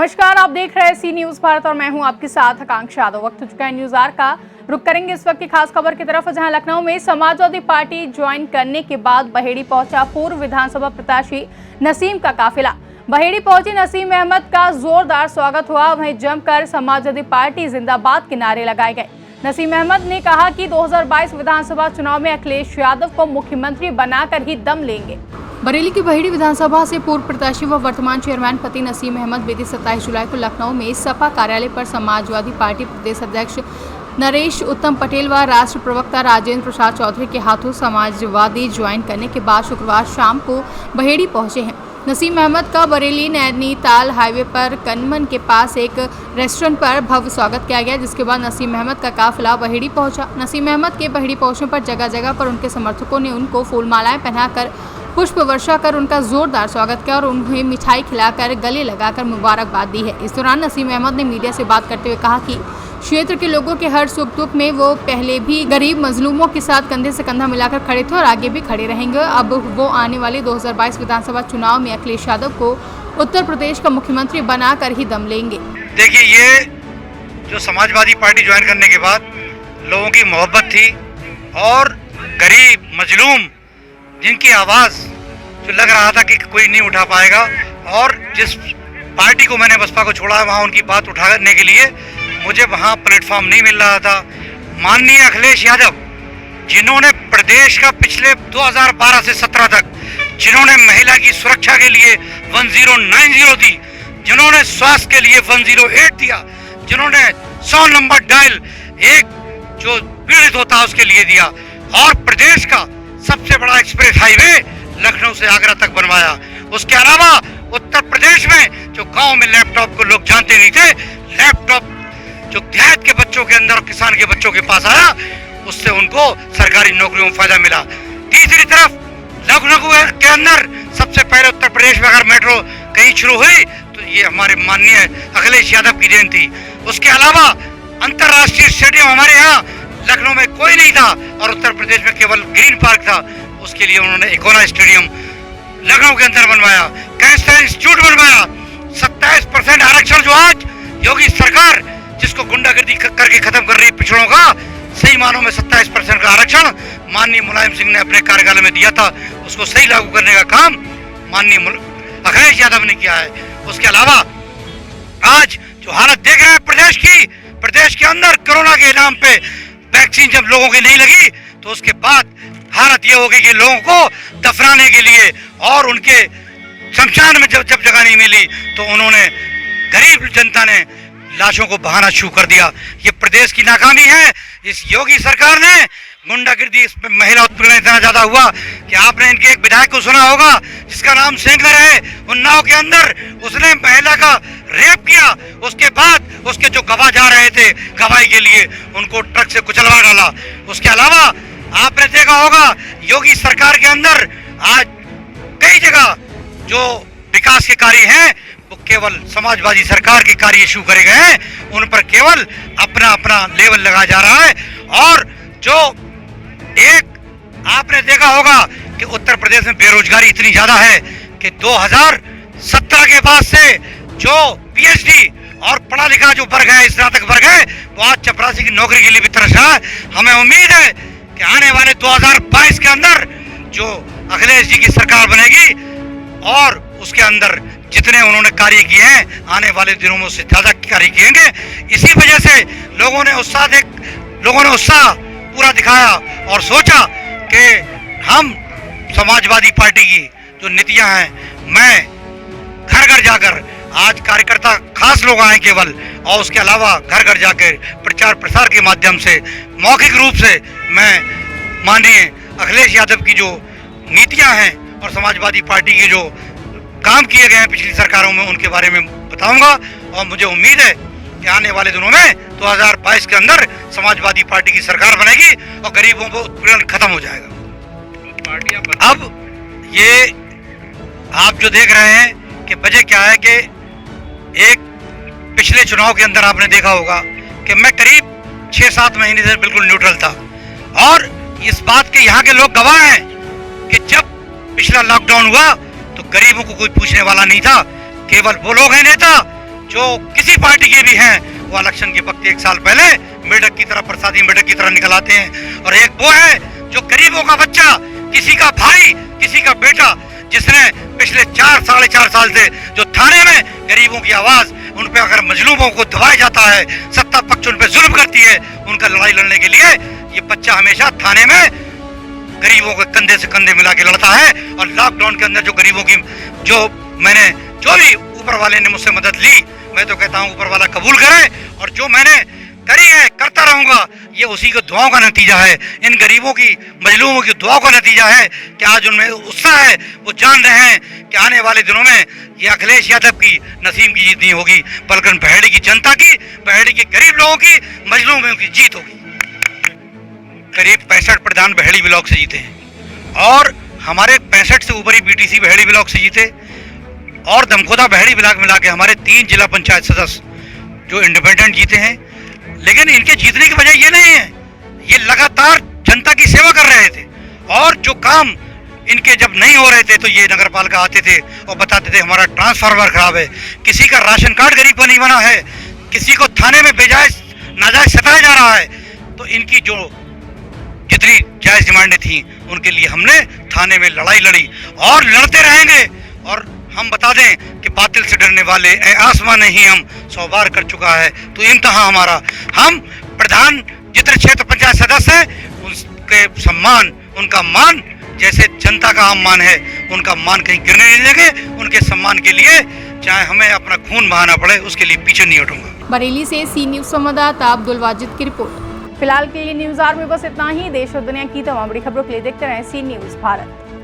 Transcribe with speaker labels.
Speaker 1: नमस्कार, आप देख रहे हैं सी न्यूज भारत और मैं हूं आपके साथ आकांक्षा यादव। वक्त हो चुका है न्यूज आर का। रुक करेंगे इस वक्त की खास खबर की तरफ, जहां लखनऊ में समाजवादी पार्टी ज्वाइन करने के बाद बहेड़ी पहुंचा पूर्व विधानसभा प्रत्याशी नसीम का काफिला। बहेड़ी पहुंचे नसीम अहमद का जोरदार स्वागत हुआ, वहीं जमकर समाजवादी पार्टी जिंदाबाद के नारे लगाए गए। नसीम अहमद ने कहा कि 2022 विधानसभा चुनाव में अखिलेश यादव को मुख्यमंत्री बनाकर ही दम लेंगे। बरेली की बहेड़ी विधानसभा से पूर्व प्रत्याशी व वर्तमान चेयरमैन पति नसीम अहमद बीती 27 जुलाई को लखनऊ में सपा कार्यालय पर समाजवादी पार्टी प्रदेश अध्यक्ष नरेश उत्तम पटेल व राष्ट्रीय प्रवक्ता राजेंद्र प्रसाद चौधरी के हाथों समाजवादी ज्वाइन करने के बाद शुक्रवार शाम को बहेड़ी पहुंचे हैं। नसीम अहमद का बरेली नैनीताल हाईवे पर कनमन के पास एक रेस्टोरेंट पर भव्य स्वागत किया गया, जिसके बाद नसीम अहमद का काफिला बहेड़ी पहुंचा। नसीम अहमद के बहेड़ी पहुंचने पर जगह जगह पर उनके समर्थकों ने उनको फूलमालाएं पहनाकर पुष्प वर्षा कर उनका जोरदार स्वागत किया और उन्हें मिठाई खिलाकर गले लगाकर मुबारकबाद दी है। इस दौरान नसीम अहमद ने मीडिया से बात करते हुए कहा कि क्षेत्र के लोगों के हर सुख दुख में वो पहले भी गरीब मजलूमों के साथ कंधे से कंधा मिलाकर खड़े थे और आगे भी खड़े रहेंगे। अब वो आने वाले 2022 विधानसभा चुनाव में अखिलेश यादव को उत्तर प्रदेश का मुख्यमंत्री बनाकर ही दम लेंगे।
Speaker 2: देखिए, ये जो समाजवादी पार्टी ज्वाइन करने के बाद लोगों की मोहब्बत थी और गरीब मजलूम जिनकी आवाज़ जो लग रहा था कि कोई नहीं उठा पाएगा, और जिस पार्टी को मैंने बसपा को छोड़ा वहाँ उनकी बात उठाने के लिए मुझे वहाँ प्लेटफॉर्म नहीं मिल रहा था। माननीय अखिलेश यादव, जिन्होंने प्रदेश का पिछले 2012 से 17 तक जिन्होंने महिला की सुरक्षा के लिए 1090 दी, जिन्होंने स्वास्थ्य के लिए 108 दिया, जिन्होंने 100 नंबर डायल एक जो पीड़ित होता उसके लिए दिया, और प्रदेश का सबसे बड़ा एक्सप्रेस हाईवे लखनऊ से आगरा तक बनवाया। उसके अलावा उत्तर प्रदेश में जो गांव में लैपटॉप को लोग जानते नहीं थे, लैपटॉप जो देहात के बच्चों के अंदर और किसान के बच्चों के पास आया, उससे उनको सरकारी नौकरियों में फायदा मिला। तीसरी तरफ लखनऊ के अंदर सबसे पहले उत्तर प्रदेश में अगर मेट्रो कहीं शुरू हुई तो ये हमारे माननीय अखिलेश यादव की देन थी। उसके अलावा अंतर्राष्ट्रीय स्टेडियम हमारे यहाँ लखनऊ में कोई नहीं था और उत्तर प्रदेश में केवल ग्रीन पार्क था, उसके लिए उन्होंने इकोना स्टेडियम लखनऊ के अंदर बनवाया, कैंसर इंस्टीट्यूट बनवाया। 27% आरक्षण जो आज योगी सरकार जिसको गुंडागर्दी करके खत्म कर रही है पिछड़ों का, सही मानों में 27% का आरक्षण माननीय मुलायम सिंह ने अपने कार्यकाल में दिया था, उसको सही लागू करने का काम माननीय अखिलेश यादव ने किया है। उसके अलावा आज जो हालत देख रहे हैं प्रदेश के अंदर कोरोना के नाम पे वैक्सीन जब लोगों की नहीं लगी तो उसके बाद हालत ये होगी कि लोगों को दफनाने के लिए और उनके शमशान में जब जगह नहीं मिली तो उन्होंने गरीब जनता ने लाशों को बहाना शुरू कर दिया। ये प्रदेश की नाकामी है। इस योगी सरकार ने गुंडागिर्दी, इस महिला उत्पीड़न इतना ज्यादा हुआ कि आपने इनके एक विधायक को सुना होगा जिसका नाम सेंगर है, उन्नाव के अंदर उसने महिला का रेप किया। उसके बाद उसके जो गवाह जा रहे थे गवाही के लिए उनको ट्रक से कुचलवा डाला। उसके अलावा आपने देखा होगा योगी सरकार के अंदर आज कई जगह जो विकास के कार्य हैं वो केवल समाजवादी सरकार के कार्य शुरू करे गए हैं, उन पर केवल अपना अपना लेवल लगाया जा रहा है। और जो एक आपने देखा होगा कि उत्तर प्रदेश में बेरोजगारी इतनी ज्यादा है कि 2017 के बाद से जो पीएचडी और पढ़ा लिखा जो वर्ग है, स्नातक वर्ग है, वो आज चपरासी की नौकरी के लिए भी तरस रहा है। हमें उम्मीद है कि आने वाले 2022 के अंदर जो अखिलेश जी की सरकार बनेगी और उसके अंदर जितने उन्होंने कार्य किए हैं आने वाले दिनों में उससे ज्यादा कार्य किएंगे। इसी वजह से लोगों ने उत्साह पूरा दिखाया और सोचा कि हम समाजवादी पार्टी की जो नीतियां हैं, मैं घर घर जाकर आज कार्यकर्ता खास लोग आए केवल, और उसके अलावा घर घर जाकर प्रचार प्रसार के माध्यम से मौखिक रूप से मैं माननीय अखिलेश यादव की जो नीतियां हैं और समाजवादी पार्टी के जो काम किए गए हैं पिछली सरकारों में उनके बारे में बताऊंगा। और मुझे उम्मीद है कि आने वाले दिनों में 2022 के अंदर समाजवादी पार्टी की सरकार बनेगी और गरीबों को उत्पीड़न खत्म हो जाएगा। अब ये आप जो देख रहे हैं कि वजह क्या है कि एक पिछले चुनाव के अंदर आपने देखा होगा कि मैं करीब 6-7 महीने से बिल्कुल न्यूट्रल था, और इस बात के यहाँ के लोग गवाह हैं कि जब पिछला लॉकडाउन हुआ तो गरीबों को कोई पूछने वाला नहीं था। केवल वो लोग हैं नेता जो किसी पार्टी के भी हैं वो इलेक्शन के वक्त 1 साल पहले मेढक की तरह, प्रसादी मेढक की तरह निकल आते हैं। और एक वो है जो गरीबों का बच्चा, किसी का भाई, किसी का बेटा, जिसने पिछले 4-4.5 साल से जो थाने में गरीबों की आवाज, उन पे अगर मजलूमों को दबाया जाता है, सत्ता पक्ष उन पे जुल्म करती है, उनका लड़ाई लड़ने के लिए ये बच्चा हमेशा थाने में गरीबों के कंधे से कंधे मिला के लड़ता है। और लॉकडाउन के अंदर जो गरीबों की जो भी ऊपर वाले ने मुझसे मदद ली, मैं तो कहता हूँ ऊपर वाला कबूल करे, और जो मैंने करी है करता रहूंगा, ये उसी के दुआओं का नतीजा है, इन गरीबों की, मजलूमों की दुआओं का नतीजा है कि आज उनमें उत्साह है। वो जान रहे हैं कि आने वाले दिनों में ये अखिलेश यादव की, नसीम की जीत नहीं होगी, बल्कि बहेड़ी की जनता की, बहेड़ी के गरीब लोगों की, मजलूमों की जीत होगी। करीब 65 प्रधान बहेड़ी ब्लॉक से जीते हैं और हमारे 65 से ऊपर ही बीटीसी बहेड़ी ब्लॉक से जीते, और दमकोदा बहेड़ी ब्लॉक मिला के हमारे 3 जिला पंचायत सदस्य जो इंडिपेंडेंट जीते हैं। लेकिन इनके जीतने की वजह ये नहीं है, ये लगातार जनता की सेवा कर रहे थे, और जो काम इनके जब नहीं हो रहे थे तो ये नगर पालिका आते थे और बताते थे हमारा ट्रांसफार्मर खराब है, किसी का राशन कार्ड गरीब का नहीं बना है, किसी को थाने में बेजायज नाजायज सताया जा रहा है। तो इनकी जो जितनी जायज डिमांडें थी उनके लिए हमने थाने में लड़ाई लड़ी और लड़ते रहेंगे। और हम बता दें कि बातिल से डरने वाले ए आसमान नहीं हम 100 बार कर चुका है तो इंतहा हमारा। हम प्रधान जितने क्षेत्र पंचायत सदस्य हैं उनके सम्मान, उनका मान जैसे जनता का हम मान है, उनका मान कहीं गिरने नहीं देंगे। उनके सम्मान के लिए चाहे हमें अपना खून बहाना पड़े, उसके लिए पीछे नहीं हटूंगा।
Speaker 1: बरेली से सी न्यूज संवाददाता अब्दुल वाजिद की रिपोर्ट। फिलहाल के लिए न्यूज़ आवर में बस इतना ही। देश और दुनिया की तमाम बड़ी खबरों के लिए देखते रहें सी न्यूज भारत।